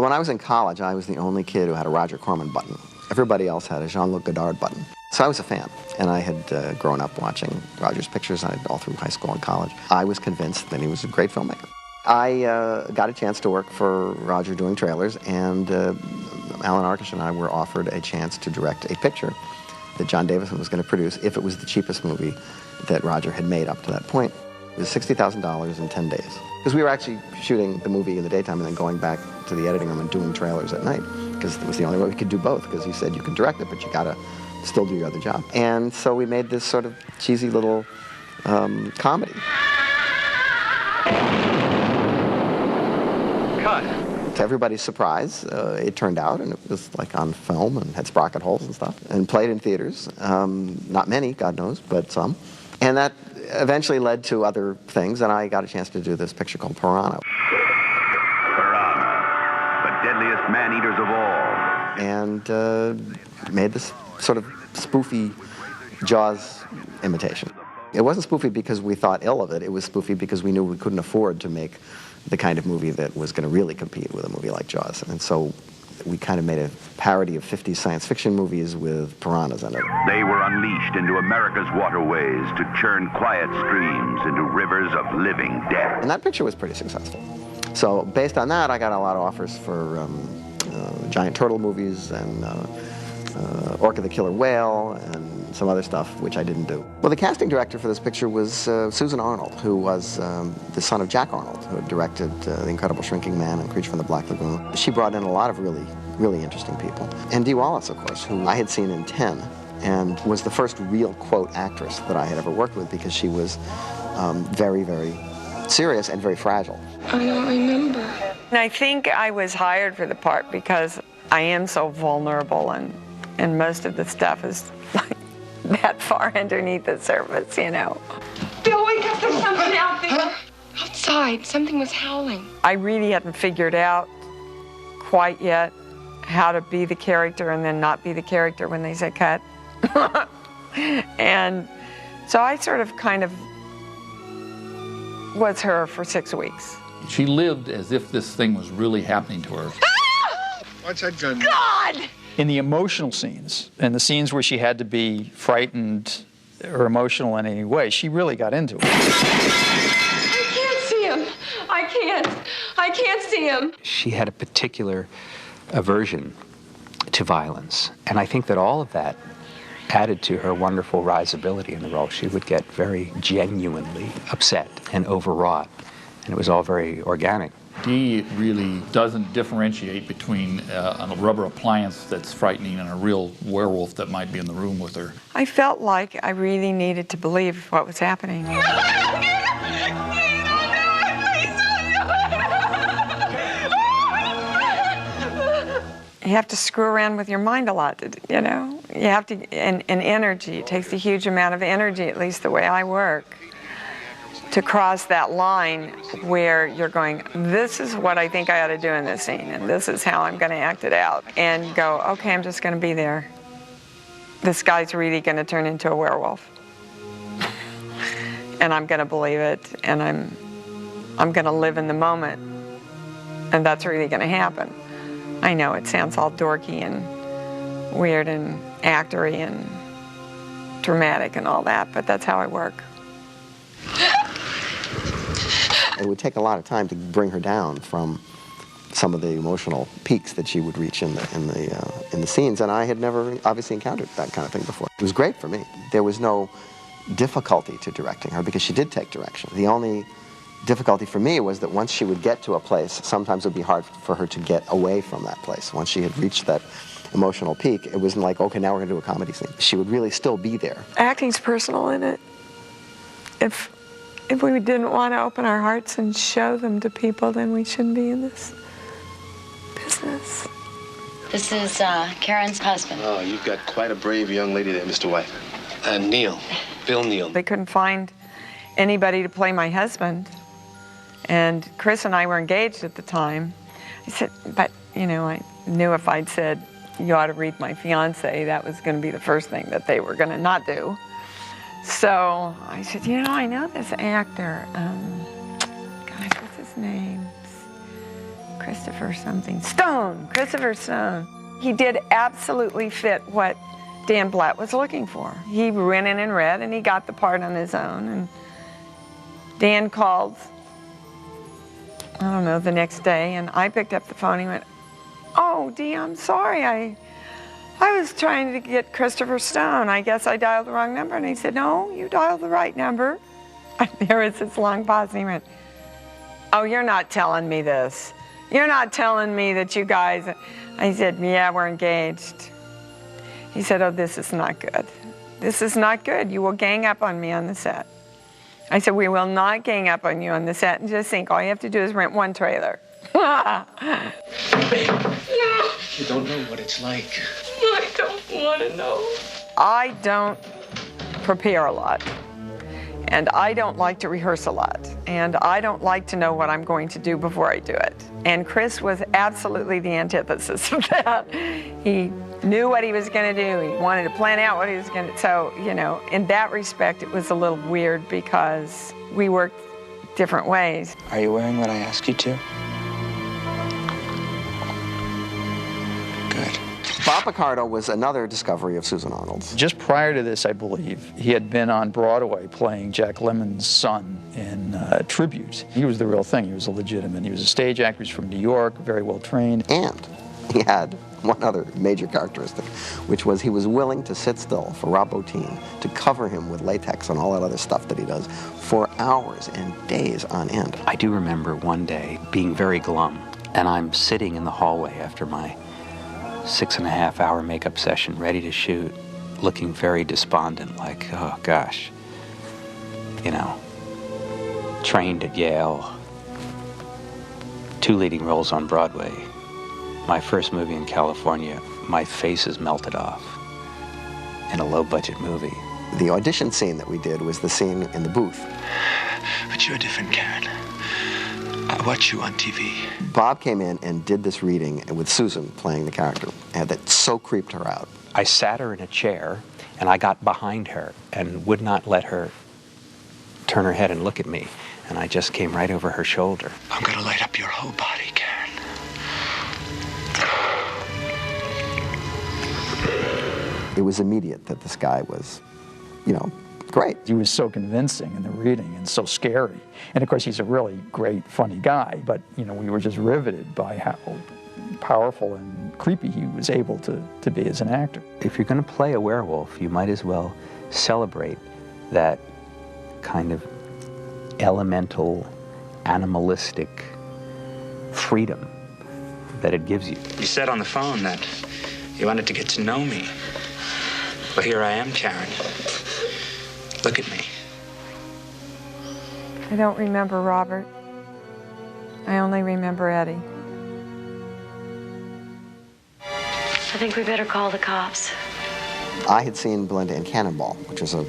when I was in college, I was the only kid who had a Roger Corman button. Everybody else had a Jean-Luc Godard button. So I was a fan, and I had grown up watching Roger's pictures all through high school and college. I was convinced that he was a great filmmaker. I got a chance to work for Roger doing trailers, and Alan Arkish and I were offered a chance to direct a picture that John Davison was going to produce if it was the cheapest movie that Roger had made up to that point. It was $60,000 in 10 days. Because we were actually shooting the movie in the daytime and then going back to the editing room and doing trailers at night, because it was the only way we could do both, because he said you can direct it, but you gotta still do your other job. And so we made this sort of cheesy little comedy. Cut. To everybody's surprise, it turned out, and it was like on film and had sprocket holes and stuff, and played in theaters. Not many, God knows, but some. And that eventually led to other things, and I got a chance to do this picture called Piranha. Piranha, the deadliest man-eaters of all. And made this sort of spoofy Jaws imitation. It wasn't spoofy because we thought ill of it. It was spoofy because we knew we couldn't afford to make the kind of movie that was going to really compete with a movie like Jaws. And so we kind of made a parody of 50s science fiction movies with piranhas in it. They were unleashed into America's waterways to churn quiet streams into rivers of living death. And that picture was pretty successful. So based on that, I got a lot of offers for giant turtle movies and Orca the Killer Whale and some other stuff, which I didn't do. Well, the casting director for this picture was Susan Arnold, who was the son of Jack Arnold, who had directed The Incredible Shrinking Man and Creature from the Black Lagoon. She brought in a lot of really interesting people. And Dee Wallace, of course, who I had seen in 10, and was the first real, quote, actress that I had ever worked with, because she was very, very serious and very fragile. I don't remember. And I think I was hired for the part because I am so vulnerable, and most of the stuff is like that far underneath the surface, you know. Bill, wake up, there's something out there. Outside, something was howling. I really hadn't figured out quite yet how to be the character and then not be the character when they said cut. And so I sort of kind of was her for 6 weeks. She lived as if this thing was really happening to her. What's that gun? God! In the emotional scenes, and the scenes where she had to be frightened or emotional in any way, she really got into it. I can't see him. I can't see him. She had a particular aversion to violence, and I think that all of that added to her wonderful risibility in the role. She would get very genuinely upset and overwrought, and it was all very organic. Dee really doesn't differentiate between a rubber appliance that's frightening and a real werewolf that might be in the room with her. I felt like I really needed to believe what was happening. You have to screw around with your mind a lot, you know? You have to, and energy. It takes a huge amount of energy, at least the way I work, to cross that line where you're going, this is what I think I ought to do in this scene, and this is how I'm going to act it out. And go, okay, I'm just going to be there. This guy's really going to turn into a werewolf. And I'm going to believe it, and I'm going to live in the moment. And that's really going to happen. I know it sounds all dorky and weird and actory and dramatic and all that, but that's how I work. It would take a lot of time to bring her down from some of the emotional peaks that she would reach in the scenes, and I had never obviously encountered that kind of thing before. It was great for me. There was no difficulty to directing her because she did take direction. The only difficulty for me was that once she would get to a place, sometimes it would be hard for her to get away from that place. Once she had reached that emotional peak, it wasn't like, okay, now we're going to do a comedy scene. She would really still be there. Acting's personal in it. If we didn't want to open our hearts and show them to people, then we shouldn't be in this business. This is Karen's husband. Oh, you've got quite a brave young lady there, Mr. White. Neil. Bill Neal. They couldn't find anybody to play my husband. And Chris and I were engaged at the time. I said, but, you know, I knew if I'd said, you ought to read my fiance, that was going to be the first thing that they were going to not do. So I said, you know, I know this actor. Gosh, what's his name? Christopher something. Stone, Christopher Stone. He did absolutely fit what Dan Blatt was looking for. He went in and read, and he got the part on his own. And Dan called, I don't know, the next day, and I picked up the phone. He went, "Oh, Dee, I'm sorry. I was trying to get Christopher Stone. I guess I dialed the wrong number." And he said, "No, you dialed the right number." And there was this long pause, and he went, "Oh, you're not telling me this. You're not telling me that you guys..." I said, "Yeah, we're engaged." He said, "Oh, this is not good. This is not good. You will gang up on me on the set." I said, "We will not gang up on you on the set, and just think all you have to do is rent one trailer." No. You don't know what it's like. I don't want to know. I don't prepare a lot, and I don't like to rehearse a lot, and I don't like to know what I'm going to do before I do it. And Chris was absolutely the antithesis of that. He knew what he was going to do. He wanted to plan out what he was going to. So, you know, in that respect, it was a little weird because we worked different ways. Are you wearing what I asked you to? Good. Bob Picardo was another discovery of Susan Arnold's. Just prior to this, I believe, he had been on Broadway playing Jack Lemmon's son in Tribute. He was the real thing. He was a legitimate. He was a stage actor. He was from New York, very well trained. And he had one other major characteristic, which was he was willing to sit still for Rob Bottin to cover him with latex and all that other stuff that he does for hours and days on end. I do remember one day being very glum, and I'm sitting in the hallway after my 6.5-hour makeup session, ready to shoot, looking very despondent, like, oh gosh, you know, trained at Yale, 2 leading roles on Broadway, my first movie in California, my face is melted off in a low-budget movie. The audition scene that we did was the scene in the booth. But you're different, Karen. I watch you on TV. Bob came in and did this reading with Susan playing the character, and that so creeped her out. I sat her in a chair, and I got behind her and would not let her turn her head and look at me, and I just came right over her shoulder. I'm gonna light up your whole body, Karen. It was immediate that this guy was, you know, great. He was so convincing in the reading and so scary. And of course, he's a really great, funny guy, but, you know, we were just riveted by how powerful and creepy he was able to be as an actor. If you're going to play a werewolf, you might as well celebrate that kind of elemental, animalistic freedom that it gives you. You said on the phone that you wanted to get to know me. Well, here I am, Karen. Look at me. I don't remember Robert. I only remember Eddie. I think we better call the cops. I had seen Belinda in Cannonball, which was a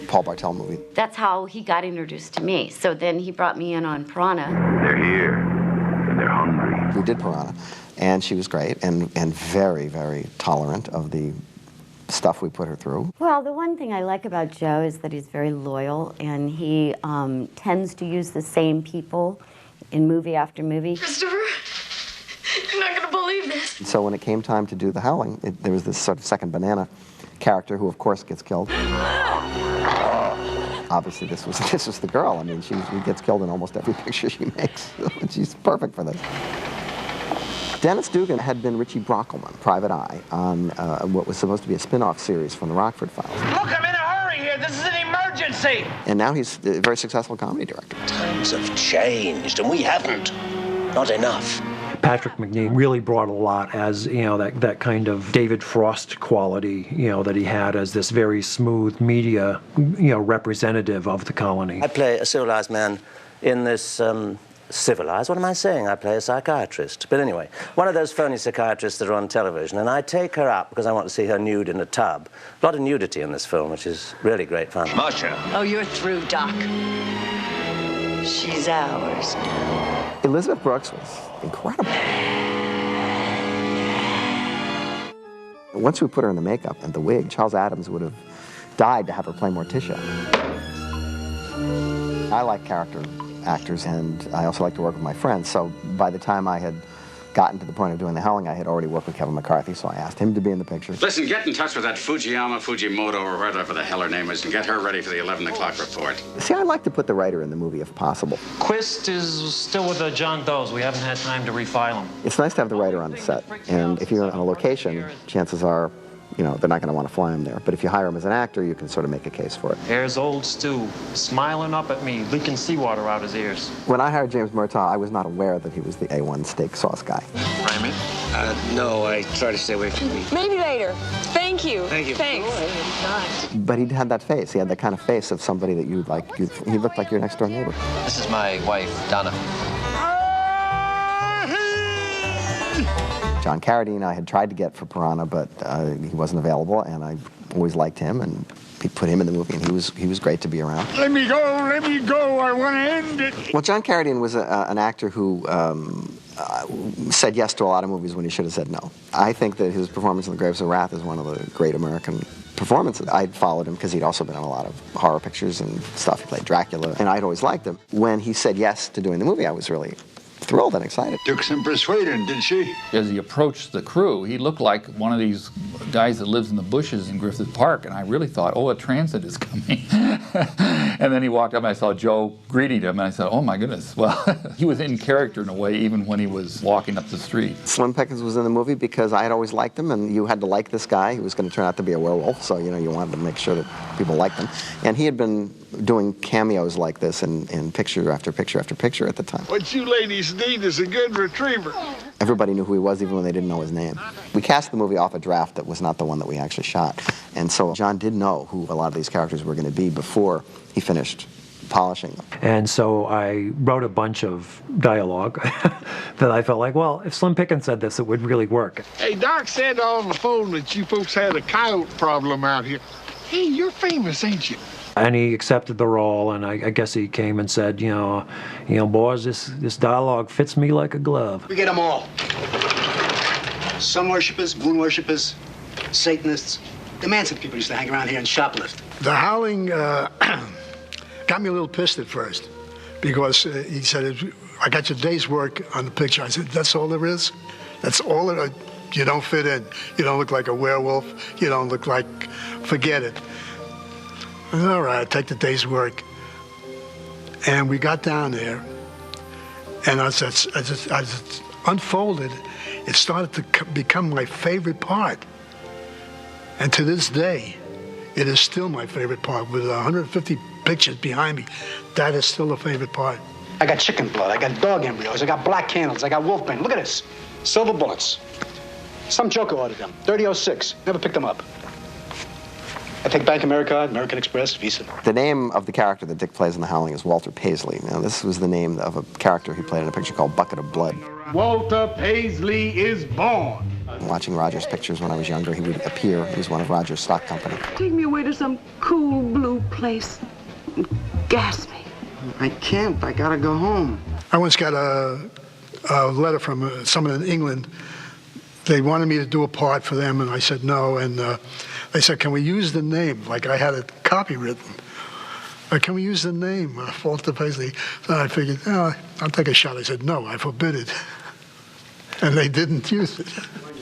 Paul Bartel movie. That's how he got introduced to me. So then he brought me in on Piranha. They're here, and they're hungry. We did Piranha, and she was great and very, very tolerant of the stuff we put her through. Well, the one thing I like about Joe is that he's very loyal, and he tends to use the same people in movie after movie. Christopher, you're not going to believe this. So when it came time to do the Howling, there was this sort of second banana character who, of course, gets killed. Obviously, this was the girl. I mean, she gets killed in almost every picture she makes. She's perfect for this. Dennis Dugan had been Richie Brockelman, Private Eye, on what was supposed to be a spin-off series from the Rockford Files. Look, I'm in a hurry here. This is an emergency. And now he's a very successful comedy director. Times have changed, and we haven't. Not enough. Patrick Macnee really brought a lot, as, you know, that kind of David Frost quality, you know, that he had as this very smooth media, you know, representative of the colony. I play a civilized man in this, civilized? What am I saying? I play a psychiatrist. But anyway, one of those phony psychiatrists that are on television, and I take her up because I want to see her nude in a tub. A lot of nudity in this film, which is really great fun. Marcia. Oh, you're through, Doc. She's ours now. Elizabeth Brooks was incredible. Once we put her in the makeup and the wig, Charles Addams would have died to have her play Morticia. I like character actors, and I also like to work with my friends. So by the time I had gotten to the point of doing The Howling, I had already worked with Kevin McCarthy, so I asked him to be in the picture. Listen, get in touch with that Fujimoto, or whatever the hell her name is, and get her ready for the 11 o'clock report. See, I like to put the writer in the movie if possible. Quist is still with John Doe's. We haven't had time to refile him. It's nice to have the writer on the set, and if you're on a location, chances are, you know, they're not going to want to fly him there. But if you hire him as an actor, you can sort of make a case for it. There's old Stu, smiling up at me, leaking seawater out his ears. When I hired James Murtaugh, I was not aware that he was the A1 steak sauce guy. Raymond? No, I try to stay away from me. Maybe later. Thank you. Thank you. Thanks. But he had that face. He had that kind of face of somebody that you like. He looked like your next door neighbor. This is my wife, Donna. John Carradine I had tried to get for Piranha, but he wasn't available, and I always liked him, and we put him in the movie, and he was great to be around. Let me go, I want to end it. Well, John Carradine was an actor who said yes to a lot of movies when he should have said no. I think that his performance in The Graves of Wrath is one of the great American performances. I'd followed him because he'd also been in a lot of horror pictures and stuff. He played Dracula, and I'd always liked him. When he said yes to doing the movie, I was really thrilled and excited. Took some persuading, didn't she? As he approached the crew, he looked like one of these guys that lives in the bushes in Griffith Park, and I really thought, oh, a transit is coming. And then he walked up and I saw Joe greeting him, and I said, oh my goodness. Well, he was in character in a way, even when he was walking up the street. Slim Pickens was in the movie because I had always liked him, and you had to like this guy. He was going to turn out to be a werewolf, so you know you wanted to make sure that people liked him. And he had been doing cameos like this in picture after picture after picture at the time. What you ladies need is a good retriever. Everybody knew who he was, even when they didn't know his name. We cast the movie off a draft that was not the one that we actually shot. And so John did know who a lot of these characters were going to be before he finished polishing them. And so I wrote a bunch of dialogue that I felt like, well, if Slim Pickens said this, it would really work. Hey, Doc said on the phone that you folks had a coyote problem out here. Hey, you're famous, ain't you? And he accepted the role, and I guess he came and said, you know, boys, this dialogue fits me like a glove. We get them all. Sun worshippers, moon worshippers, Satanists. The Manson people used to hang around here and shoplift. The Howling got me a little pissed at first because he said, I got your day's work on the picture. I said, that's all there is? That's all there is? You don't fit in. You don't look like a werewolf. You don't look like, forget it. I said, all right, I'll take the day's work. And we got down there, and as it unfolded, it started to become my favorite part. And to this day, it is still my favorite part. With 150 pictures behind me, that is still a favorite part. I got chicken blood, I got dog embryos, I got black candles, I got wolf bane. Look at this. Silver bullets. Some joker ordered them. 3006. Never picked them up. I take Bank America, American Express, Visa. The name of the character that Dick plays in The Howling is Walter Paisley. Now, this was the name of a character he played in a picture called Bucket of Blood. Walter Paisley is born. Watching Roger's pictures when I was younger, he would appear. He was one of Roger's stock company. Take me away to some cool blue place. Gas me. I can't. I gotta go home. I once got a letter from someone in England. They wanted me to do a part for them, and I said no. And they said, can we use the name? Like I had it copywritten. Can we use the name, Walter Paisley? So I figured, oh, I'll take a shot. I said, no, I forbid it. And they didn't use it.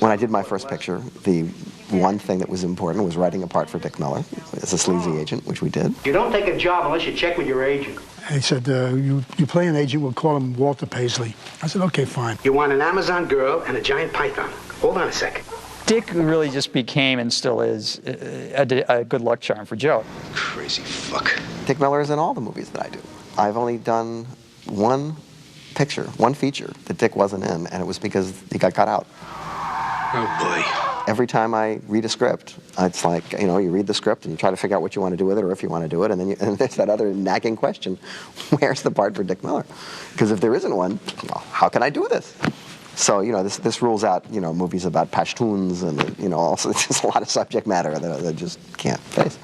When I did my first picture, the one thing that was important was writing a part for Dick Miller as a sleazy agent, which we did. You don't take a job unless you check with your agent. And he said, you play an agent, we'll call him Walter Paisley. I said, okay, fine. You want an Amazon girl and a giant python. Hold on a sec. Dick really just became and still is a good luck charm for Joe. Crazy fuck. Dick Miller is in all the movies that I do. I've only done one picture, one feature that Dick wasn't in, and it was because he got cut out. Oh, boy. Every time I read a script, it's like, you know, you read the script and you try to figure out what you want to do with it or if you want to do it, and then and there's that other nagging question, where's the part for Dick Miller? Because if there isn't one, well, how can I do this? So, you know, this rules out, you know, movies about Pashtuns and, you know, also just a lot of subject matter that I just can't face.